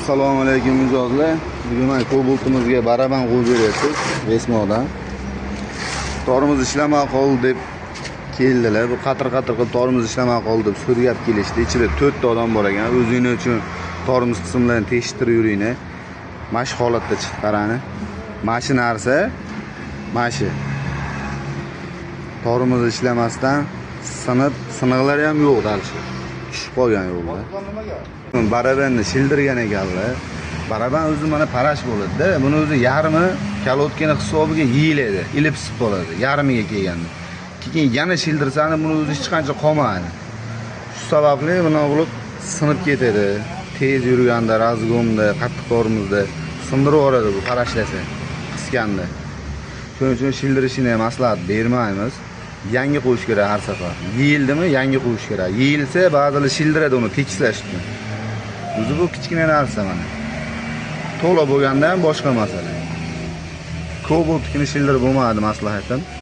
Assalomu alaykum mijozlar. Bugun men Cobalt'imizga baraban qo'yib berasiz Vesmodan. Torimiz ishlamay qoldi deb keldilar. Bu qatır qilib torimiz ishlamay qoldi deb so'rab kelishdi. Ichida 4 ta odam bor ekan. O'zingiz uchun torimiz qismlarini tekshirib yuringlar. Mana shu holatda chiqdi qarani. Mana shu narsa, mana shu. Torimiz ishlamasdan siniqlar ham yo'q dalchi. Tushib qolgan yo'lda. Barabanni shildirgan ekanlar. Baraban o'zi mana parash bo'ladi-da. Buni o'zi yarmi kalotkani hisobiga yeyiladi, ilib sib qoladi. Yarmiga kelganda. Keyin yana shildirsani buni o'zi hech qancha qolmaydi. Shu sababli buni bo'lib sinib ketadi. Tez yurganda, razgomda, qattiq torimizda sindirib yuboradi bu parashlasa, qisganda. Shuning uchun shildirishini maslahat bermaymiz. Yangi qo'yish kerak har safar. Yeyildimi, yangi qo'yish kerak. Yeyilsa, ba'zilar shildiradi uni tekislash uchun. O'zi bu kichkina narsa mana. To'la bo'lganda ham boshqa masala. Cobalt'kini shildirib bo'lmaydi maslahatim.